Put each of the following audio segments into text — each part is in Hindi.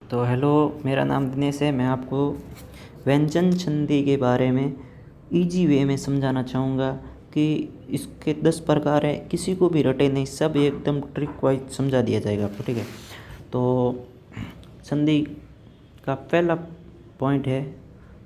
तो हेलो, मेरा नाम दिनेश है। मैं आपको व्यंजन संधि के बारे में इजी वे में समझाना चाहूँगा कि इसके 10 प्रकार हैं। किसी को भी रटे नहीं, सब एकदम ट्रिक वाइज समझा दिया जाएगा आपको, ठीक है। तो संधि का पहला पॉइंट है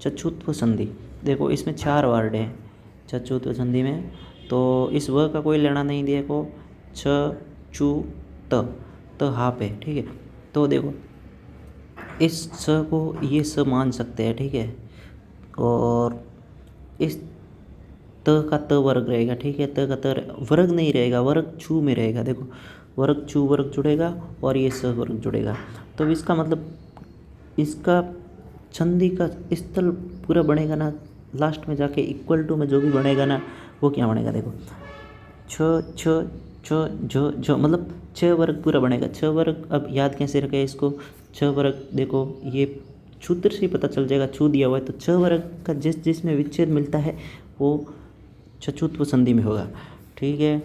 चतुत्व संधि। देखो, इसमें 4 वर्ड हैं चतुत्व संधि में। तो इस व का कोई लेना नहीं, देखो छ चू त हाफ है, ठीक है। तो देखो, इस स को ये स मान सकते हैं, ठीक है। और इस त का त वर्ग रहेगा, ठीक है। त का त वर्ग नहीं रहेगा, वर्ग छू में रहेगा। देखो, वर्ग छू वर्ग जुड़ेगा और ये स वर्ग जुड़ेगा। तो इसका मतलब इसका संधि का स्थल पूरा बनेगा ना, लास्ट में जाके इक्वल टू में जो भी बनेगा ना, वो क्या बनेगा। देखो, छ छ छ झ मतलब 6 वर्ग पूरा बनेगा। 6 वर्ग अब याद कैसे रखें इसको। 6 वर्ग, देखो ये सूत्र से ही पता चल जाएगा, छू दिया हुआ है। तो 6 वर्ग का जिसमें विच्छेद मिलता है वो चतुत्व संधि में होगा, ठीक है।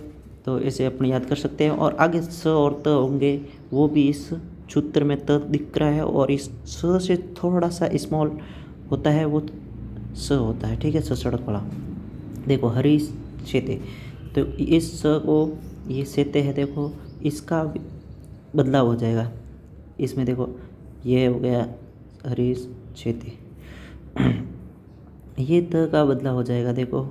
तो ऐसे अपन याद कर सकते हैं। और आगे स और त होंगे, वो भी इस सूत्र में त दिख रहा है और इस स से थोड़ा सा स्मॉल होता है, वो स होता है, ठीक है। स सड़क वाला। देखो, हरी सेते, तो इस स को ये सेते है, देखो इसका बदलाव हो जाएगा इसमें। देखो, ये हो गया हरी सेते, ये त का बदलाव हो जाएगा। देखो,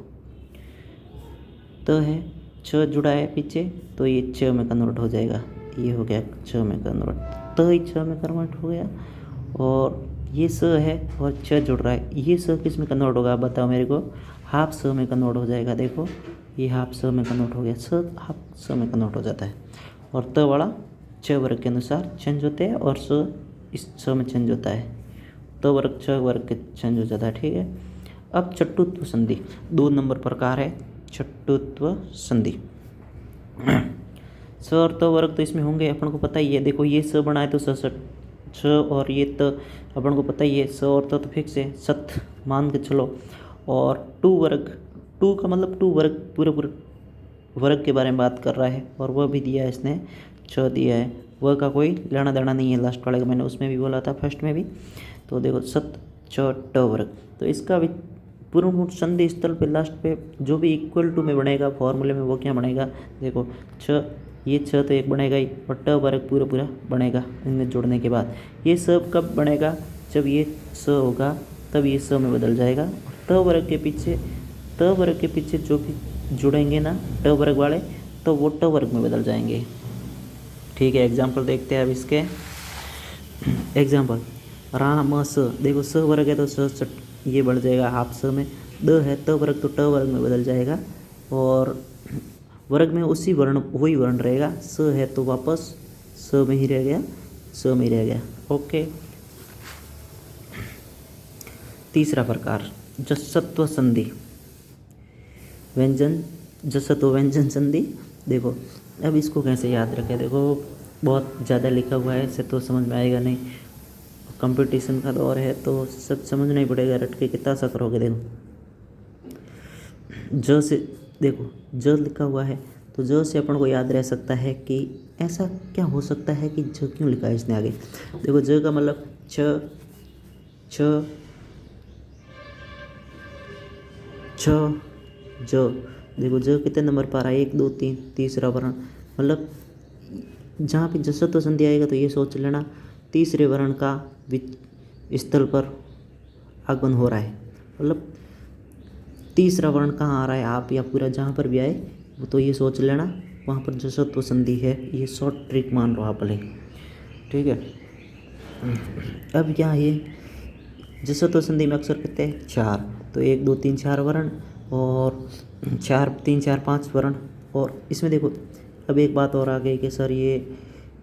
त है, छ जुड़ा है पीछे, तो ये छ में कन्वर्ट हो जाएगा। ये हो गया छ में कन्वर्ट, त ही छ में कन्वर्ट हो गया। और ये स है और छ जुड़ रहा है, ये स किस में कन्वर्ट होगा, आप बताओ मेरे को। हाफ स में कन्वर्ट हो जाएगा। देखो, ये हाफ स में कन्वर्ट हो गया, स हाफ स में कन्वर्ट हो जाता है। और त वाला छ वर्ग के अनुसार चेंज होते हैं और स इस स में चेंज होता है। त वर्ग छ वर्ग के चेंज हो जाता है, ठीक है। अब चतुत्व संधि 2 नंबर प्रकार है चतुत्व संधि। स और त वर्ग तो इसमें होंगे, अपन को पता ही है। देखो, ये स बना है तो छ और ये त अपन को पता ही है। स और त तो फिक्स है, सत मान के चलो। और टू वर्ग, टू का मतलब 2 वर्ग, पूरे वर्ग के बारे में बात कर रहा है। और वह भी दिया है इसने, छ दिया है। वह का कोई लेना देना नहीं है, लास्ट वाले का मैंने उसमें भी बोला था, फर्स्ट में भी। तो देखो, सत छ ट वर्ग, तो इसका भी पूर्ण संधि स्थल पे लास्ट पे जो भी इक्वल टू में बनेगा फॉर्मूले में, वो क्या बनेगा। देखो, छ, ये छ तो एक बनेगा ही, और ट वर्ग पूरा बनेगा इनमें जोड़ने के बाद। ये सब कब बनेगा, जब ये स होगा तब ये स में बदल जाएगा। त वर्ग के पीछे जो भी जुड़ेंगे ना ट वर्ग वाले, तो वो ट वर्ग में बदल जाएंगे, ठीक है। एग्जाम्पल देखते हैं अब इसके। एग्जाम्पल, राम स, देखो स वर्ग है तो स ये बढ़ जाएगा हाफ स में। द है त वर्ग, तो ट वर्ग में बदल जाएगा। और वर्ग में उसी वर्ण, वही वर्ण रहेगा। स है तो वापस स में ही रह गया, स में ही रह गया, ओके। तीसरा प्रकार जसत्व संधि। व्यंजन जसत्व व्यंजन संधि। देखो, अब इसको कैसे याद रखें। देखो, बहुत ज़्यादा लिखा हुआ है, इससे तो समझ में आएगा नहीं। कंपटीशन का दौर है तो सब समझना ही पड़ेगा, रट के कितना सा करोगे। देखो, ज से, देखो ज लिखा हुआ है, तो ज से अपन को याद रह सकता है कि ऐसा क्या हो सकता है कि ज क्यों लिखा है इसने आगे। देखो, ज का मतलब छ ज। देखो, ज कितने नंबर पर आ रहा है, 1 2 3, तीसरा वर्ण। मतलब जहाँ पे जसत्व संधि आएगा तो ये सोच लेना तीसरे वर्ण का स्थल पर आगमन हो रहा है। मतलब तीसरा वर्ण कहाँ आ रहा है, आप या पूरा जहाँ पर भी आए तो ये सोच लेना वहाँ पर जसत्व संधि है। ये शॉर्ट ट्रिक मान लो आप भले, ठीक है। अब क्या है, जसत्व संधि में अक्सर कहते हैं 4, तो 1 2 3 4 वर्ण, और 4 3 4 5 वर्ण। और इसमें देखो, अब एक बात और आ गई कि सर ये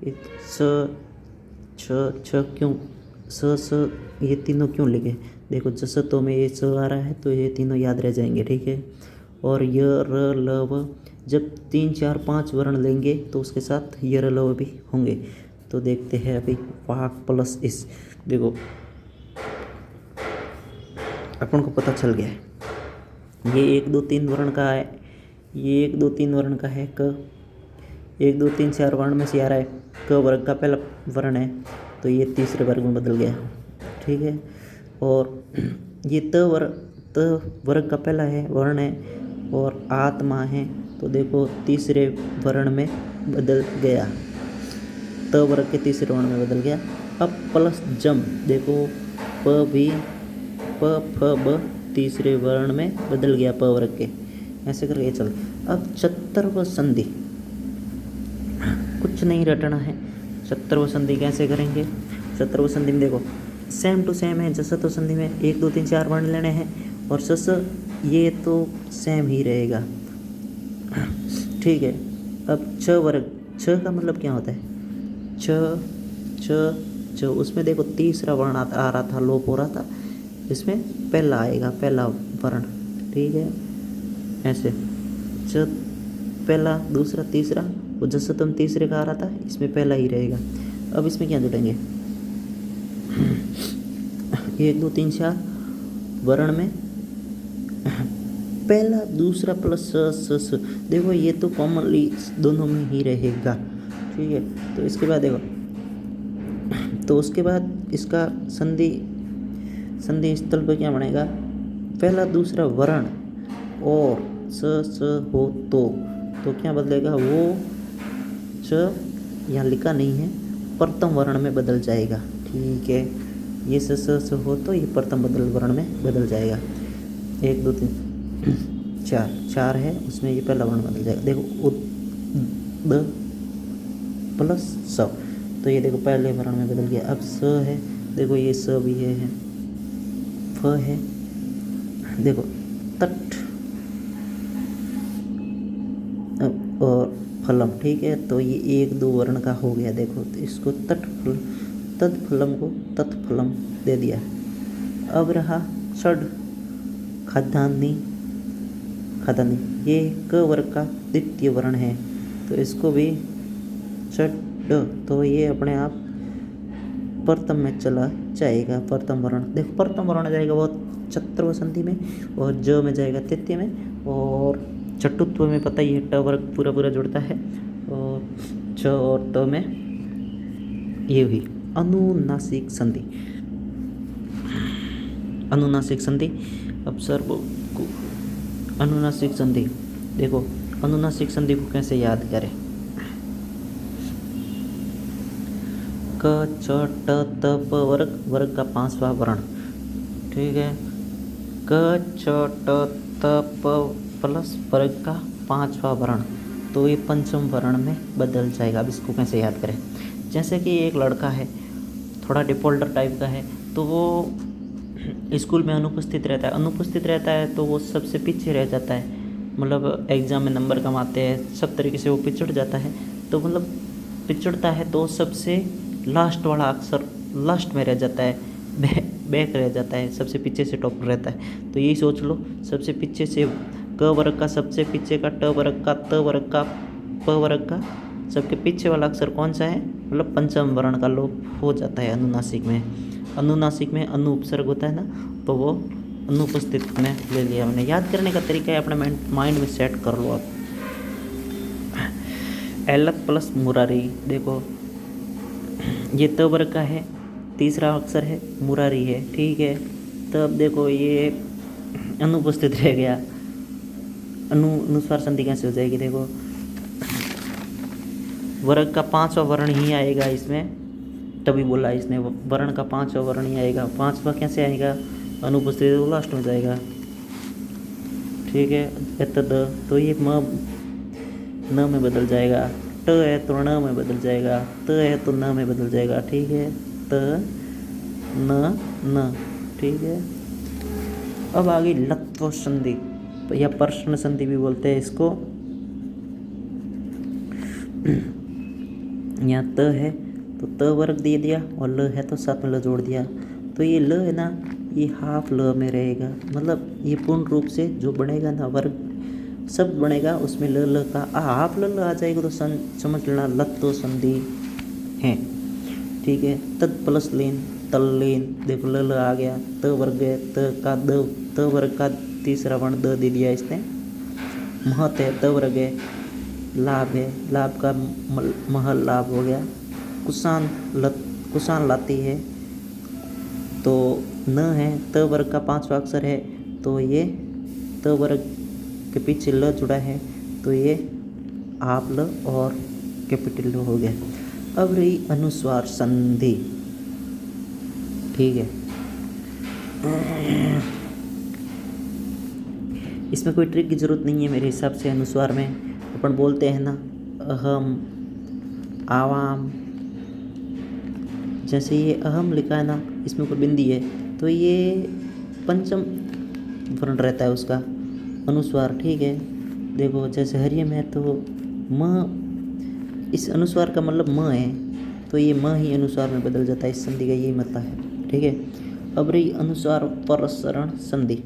एक स छ क्यों, स ये तीनों क्यों लिखे। देखो, जसत्व में ये स आ रहा है तो ये तीनों याद रह जाएंगे, ठीक है। और य र ल व, जब 3 4 5 वर्ण लेंगे तो उसके साथ य र ल व भी होंगे। तो देखते हैं अभी वाक प्लस इस। देखो, अपन को पता चल गया है, ये 1 2 3 वर्ण का है, ये 1 2 3 वर्ण का है क। 1 2 3 4 वर्ण में से आ रहा है क वर्ग का पहला वर्ण है, तो ये तीसरे वर्ग में बदल गया। ठीक है, और ये त वर्ग का पहला है वर्ण है और आत्मा है, तो देखो तीसरे वर्ण में बदल गया, त वर्ग के तीसरे वर्ण में बदल गया। अब प्लस जम, देखो प फ ब तीसरे वर्ण में बदल गया प वर्ग के, ऐसे करके चल। अब चतुर्व संधि, कुछ नहीं रटना है। चतुर्व संधि कैसे करेंगे? चतुर्व संधि में देखो सेम टू सेम है, जैसा तो संधि में 1 2 3 4 वर्ण लेने हैं और सस ये तो सेम ही रहेगा। ठीक है, अब छ वर्ग, छ का मतलब क्या होता है? छ उसमें देखो तीसरा वर्ण आ रहा था, लोप हो रहा था, इसमें पहला आएगा, पहला वर्ण। ठीक है, ऐसे छ पहला, दूसरा, तीसरा, वो जैसे तुम तीसरे का आ रहा था इसमें पहला ही रहेगा। अब इसमें क्या जुड़ेंगे? 1 2 3 4 वर्ण में पहला दूसरा प्लस स, देखो ये तो कॉमनली दोनों में ही रहेगा। ठीक है, तो इसके बाद देखो, तो उसके बाद इसका संधि स्थल पर क्या बनेगा? पहला दूसरा वर्ण और स हो तो क्या बदलेगा? वो च यहाँ लिखा नहीं है, प्रथम वर्ण में बदल जाएगा। ठीक है, ये स हो तो ये प्रथम वर्ण में बदल जाएगा। 1 2 3 4 है, उसमें ये पहला वर्ण बदल जाएगा। देखो द प्लस स, तो ये देखो पहले वर्ण में बदल गया। अब स है, देखो ये स भी है, फ है, देखो तट और फलम। ठीक है, तो ये 1 2 वर्ण का हो गया। देखो तो इसको तत्फलम को तत्फलम दे दिया। अब रहा षड खाद्यान्नी, ये क वर्ग का द्वितीय वर्ण है, तो इसको भी षड, तो ये अपने आप प्रथम में चला जाएगा। प्रथम वर्ण, देखो प्रथम वर्ण जाएगा वो चतुर्व संधि में और ज में जाएगा तृतीय में, और चतुत्व में पता ही है ट वर्ग पूरा जुड़ता है, और च और त में ये हुई अनुनासिक संधि। अनुनासिक संधि, अब सर अनुनासिक संधि, देखो अनुनासिक संधि को कैसे याद करें? क च ट त प वर्ग का 5वां वर्ण। ठीक है, क च ट त प प्लस वर्ग का 5वां वर्ण, तो ये पंचम वर्ण में बदल जाएगा। अब इसको कैसे याद करें? जैसे कि एक लड़का है, थोड़ा डिफॉल्टर टाइप का है, तो वो स्कूल में अनुपस्थित रहता है तो वो सबसे पीछे रह जाता है, मतलब एग्ज़ाम में नंबर कम आते हैं, सब तरीके से वो पिछड़ जाता है। तो मतलब पिछड़ता है तो सबसे लास्ट वाला अक्षर लास्ट में रह जाता है, बैक रह जाता है, सबसे पीछे से टॉप रहता है। तो यही सोच लो, सबसे पीछे से क वर्ग का सबसे पीछे का, ट वर्ग का, त वर्ग का, प वर्ग का, सबके पीछे वाला अक्षर कौन सा है? मतलब पंचम वर्ण का लोप हो जाता है अनुनासिक में। अनुनासिक में अनु उपसर्ग होता है ना, तो वो अनुपस्थित में ले लिया हमने। याद करने का तरीका है, अपने माइंड में सेट कर लो आप। एल प्लस मुरारी, देखो ये त वर्ग का है, तीसरा अक्षर है, मुरारी है। ठीक है, तब देखो ये अनुपस्थित रह गया। अनुस्वार संधि कैसे हो जाएगी? देखो वर्ग का 5वां वर्ण ही आएगा इसमें, तभी बोला इसने वर्ण का 5वां वर्ण ही आएगा। 5वां कैसे आएगा? अनुपस्थित, तो लास्ट में जाएगा। ठीक है, द, तो ये न में बदल जाएगा, ट है तो न में बदल जाएगा, त है तो न में बदल जाएगा। ठीक है, त न। ठीक है, अब आ गई लत्व संधि या प्रश्न संधि भी बोलते हैं इसको। यहाँ त है तो त वर्ग दे दिया और ल है तो साथ में ल जोड़ दिया, तो ये ल है ना, ये हाफ ल में रहेगा। मतलब ये पूर्ण रूप से जो बनेगा ना वर्ग शब्द बनेगा, उसमें ल का हाफ ल आ जाएगा, तो समझ लेना लत्व संधि है। ठीक है, तद प्लस लेन तल्लेन, देखो ल आ गया, त वर्ग है, त वर्ग का तीसरा वर्ण द दे दिया इसने। महत है, त वर्ग है, लाभ है, लाभ का महल लाभ हो गया। कुशान कुशान लाती है तो न है, त वर्ग का 5वां अक्षर है तो ये त वर्ग के पीछे ल जुड़ा है तो ये आप ल और कैपिटल ल हो गया। अब रही अनुस्वार संधि, ठीक है। इसमें कोई ट्रिक की ज़रूरत नहीं है मेरे हिसाब से। अनुस्वार में अपन बोलते हैं ना अहम, आवाम, जैसे ये अहम लिखा है ना, इसमें ऊपर बिंदी है तो ये पंचम वर्ण रहता है उसका अनुस्वार, ठीक है। देखो जैसे हरियम है तो म, इस अनुस्वार का मतलब म है तो ये म ही अनुस्वार में बदल जाता है। इस संधि का यही मतलब है, ठीक है। अब रही अनुस्वार प्रसरण संधि।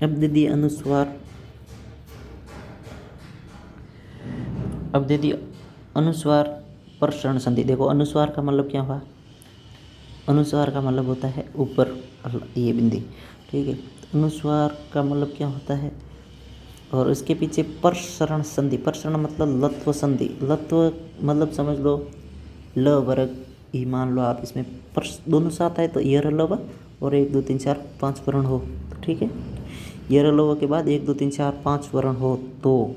अब दे दिए अनुस्वार प्रसरण संधि। देखो अनुस्वार का मतलब क्या हुआ, अनुस्वार का मतलब होता है ऊपर ये बिंदी, ठीक है। अनुस्वार का मतलब क्या होता है, और उसके पीछे प्रसरण संधि। प्रसरण मतलब लत्व संधि। लत्व मतलब समझ लो ल वर्ग ही मान लो आप, इसमें दोनों साथ आए तो यर लव और 1 2 3 4 5 वर्ण हो, ठीक है। यर लव के बाद 1 2 3 4 5 वर्ण हो तो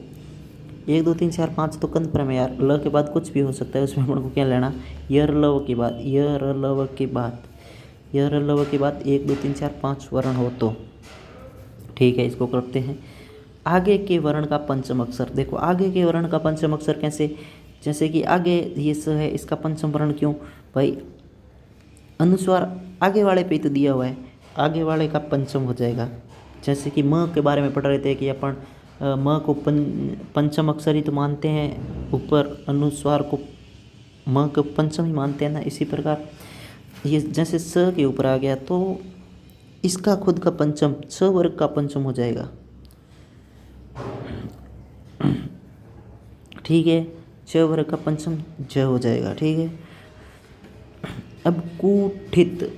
1 2 3 4 5 तो कंद क्रम है यार, ल के बाद कुछ भी हो सकता है, उसमें अपन को क्या लेना। यर लव के बाद 1 2 3 4 5 वर्ण हो तो, ठीक है। इसको करते हैं आगे के वर्ण का पंचम अक्षर। देखो आगे के वर्ण का पंचम अक्षर कैसे, जैसे कि आगे ये स है, इसका पंचम वर्ण क्यों भाई, अनुस्वार आगे वाले पे तो दिया हुआ है, आगे वाले का पंचम हो जाएगा। जैसे कि म के बारे में पढ़ रहे थे कि अपन म को पंचम अक्षर ही तो मानते हैं, ऊपर अनुस्वार को म को पंचम ही मानते हैं ना। इसी प्रकार ये जैसे स के ऊपर आ गया तो इसका खुद का पंचम स वर्ग का पंचम हो जाएगा, ठीक है। च वर्ग का पंचम ज हो जाएगा, ठीक है। अब कुठित,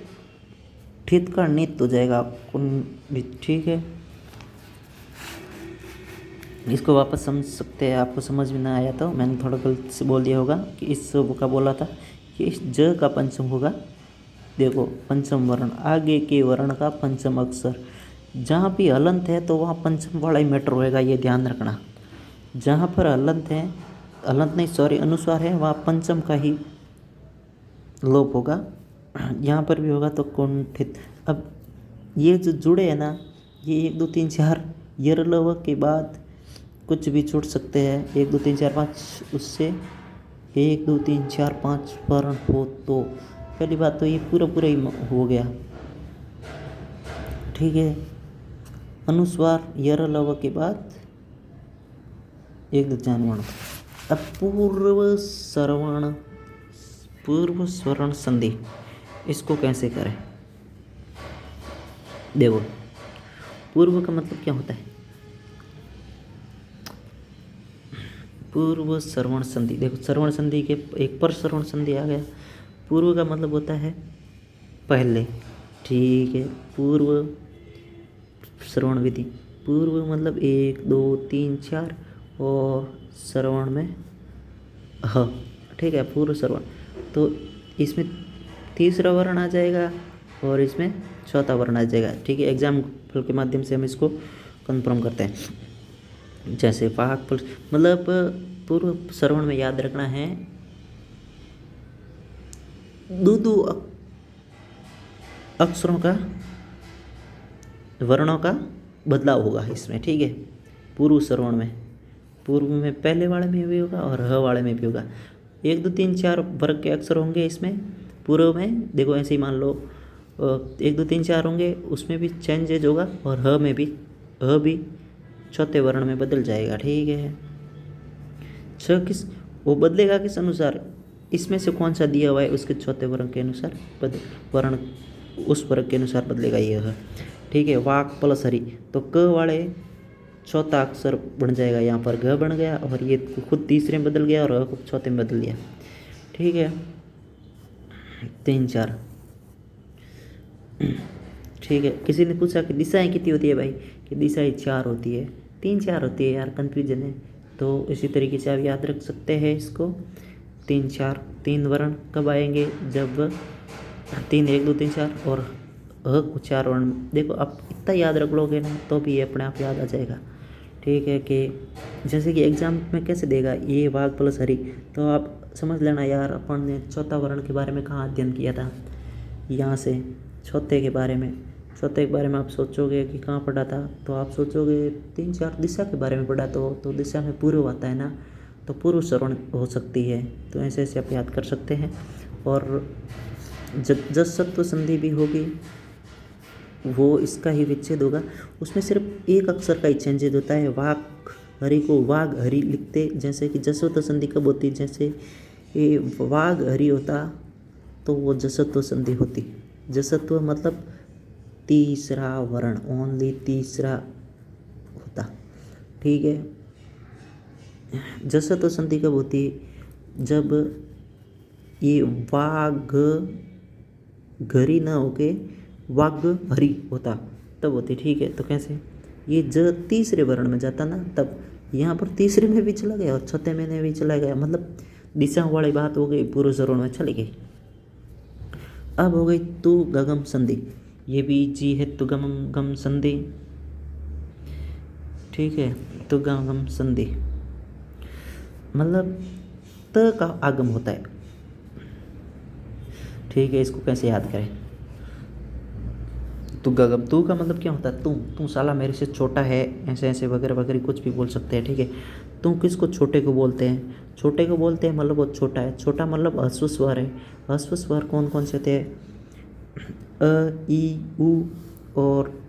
ठित का नित हो जाएगा कुंडित, ठीक है। इसको वापस समझ सकते हैं, आपको समझ में ना आया तो मैंने थोड़ा गलत से बोल दिया होगा कि इस का बोला था कि इस ज का पंचम होगा। देखो पंचम वर्ण, आगे के वर्ण का पंचम अक्षर, जहाँ भी हलंत है तो वहाँ पंचम वाला ही मैटर होएगा, ये ध्यान रखना। जहाँ पर हलंत है, हलंत नहीं सॉरी अनुस्वार है, वहाँ पंचम का ही लोप होगा। यहाँ पर भी होगा तो कुंठित। अब ये जो जुड़े हैं ना, ये 1 2 3 4 यर लव के बाद कुछ भी छूट सकते हैं, 1 2 3 4 5, उससे 1 2 3 4 5 वर्ण हो तो पहली बात तो ये पूरा ही हो गया, ठीक है। अनुस्वार यर लव के बाद 1 2 4 वर्ण। अब पूर्व स्वर्ण संधि, इसको कैसे करें। देखो पूर्व का मतलब क्या होता है, पूर्व श्रवण संधि। देखो श्रवण संधि के एक पर श्रवण संधि आ गया। पूर्व का मतलब होता है पहले, ठीक है। पूर्व श्रवण विधि, पूर्व मतलब 1 2 3 4 और श्रवण में ह, ठीक है। पूर्व श्रवण तो इसमें तीसरा वर्ण आ जाएगा और इसमें चौथा वर्ण आ जाएगा, ठीक है। एग्जाम्पल के माध्यम से हम इसको कंफर्म करते हैं। जैसे वाक फल मतलब पूर्व श्रवण में याद रखना है दो अक्षरों का, वर्णों का बदलाव होगा इसमें, ठीक है। पूर्व श्रवण में, पूर्व में पहले वाले में भी होगा और ह वाले में भी होगा। 1 2 3 4 वर्ग के अक्षर होंगे इसमें पूर्व में। देखो ऐसे ही मान लो 1 2 3 4 होंगे, उसमें भी चेंजेज होगा और ह में भी, ह भी चौथे वर्ण में बदल जाएगा, ठीक है। छ किस वो बदलेगा किस अनुसार, इसमें से कौन सा दिया हुआ है उसके चौथे वर्ण के अनुसार वर्ण उस वर्ग के अनुसार बदलेगा यह, ठीक है। वाक प्लस हरि तो क वाले चौथा अक्षर बन जाएगा, यहाँ पर घ बन गया और ये खुद तीसरे में बदल गया और ह खुद चौथे में बदल गया, ठीक है। 3 4, ठीक है। किसी ने पूछा कि दिशाएं कितनी होती है भाई, कि दिशाएं 4 होती है, 3-4 होती है यार, कन्फ्यूजन है। तो इसी तरीके से आप याद रख सकते हैं इसको। 3 वर्ण कब आएंगे, जब 3 1 2 3 4 और को 4 वर्ण। देखो आप इतना याद रख लोगे ना तो भी ये अपने आप याद आ जाएगा। ठीक है कि जैसे कि एग्जाम में कैसे देगा ये वाघ प्लस हरी, तो आप समझ लेना यार अपन ने चौथा वर्ण के बारे में कहाँ अध्ययन किया था। यहाँ से चौथे के बारे में आप सोचोगे कि कहाँ पढ़ा था, तो आप सोचोगे 3-4 दिशा के बारे में पढ़ा, तो दिशा में पूर्व आता है ना, तो पूर्व श्रवण हो सकती है। तो ऐसे ऐसे आप याद कर सकते हैं। और जसत्व संधि भी होगी, वो इसका ही विच्छेद होगा। उसमें सिर्फ एक अक्षर का ही चेंजेज होता है। वाघ हरि को वाघ हरि लिखते, जैसे कि जसत्व संधि कब होती, जैसे ये वाघ हरि होता तो वो जसत्व संधि होती। जसत्व मतलब तीसरा वर्ण, ओनली तीसरा होता। ठीक है, जसत्व संधि कब होती, जब ये वाघ घरी ना होके वाघ हरी होता तब होती। ठीक है, तो कैसे ये तीसरे वर्ण में जाता ना, तब यहाँ पर तीसरे में भी चला गया और चौथे में भी चला गया, मतलब दिशा वाली बात हो गई, पूर्व श्रवण में चली गई। अब हो गई तु गगम संधि, ये भी जी है तु गम संधि। ठीक है, तु गम संधि मतलब त का आगम होता है। ठीक है, इसको कैसे याद करें। तू गगम, तू का मतलब क्या होता है, तू साला मेरे से छोटा है, ऐसे ऐसे वगैरह वगैरह कुछ भी बोल सकते हैं। ठीक है, तू किसको छोटे को बोलते हैं, छोटे को बोलते हैं मतलब वो छोटा है। छोटा मतलब ह्रस्व स्वर है। ह्रस्व स्वर कौन कौन से थे, अ ई उ और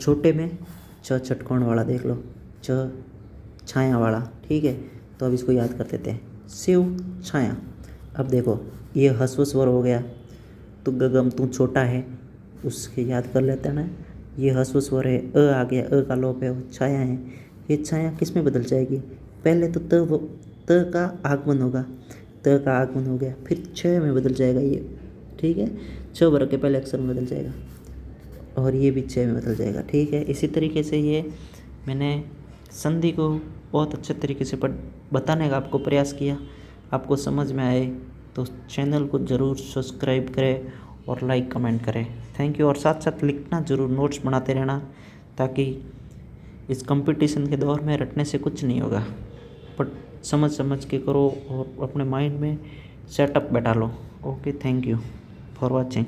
छोटे में च चटकोण वाला देख लो, च छाया वाला। ठीक है, तो अब इसको याद कर देते हैं, शिव छाया। अब देखो ये ह्रस्व स्वर हो गया, तो गगम तू छोटा है, उसके याद कर लेते हैं ना। ये ह्रस्व स्वर है, अ आ गया, अ का लोप है, वो छाया है। ये छाया किस में बदल जाएगी, पहले तो त का आगमन होगा, त का आगमन हो गया, फिर छ में बदल जाएगा ये। ठीक है, छ वर्ग के पहले अक्षर में बदल जाएगा और ये भी छ में बदल जाएगा। ठीक है, इसी तरीके से ये मैंने संधि को बहुत अच्छे तरीके से बताने का आपको प्रयास किया। आपको समझ में आए तो चैनल को ज़रूर सब्सक्राइब करें और लाइक कमेंट करें। Thank you. और साथ साथ लिखना ज़रूर, नोट्स बनाते रहना, ताकि इस कंपटीशन के दौर में रटने से कुछ नहीं होगा, बट समझ के करो और अपने माइंड में सेटअप बैठा लो। Okay, thank you for watching.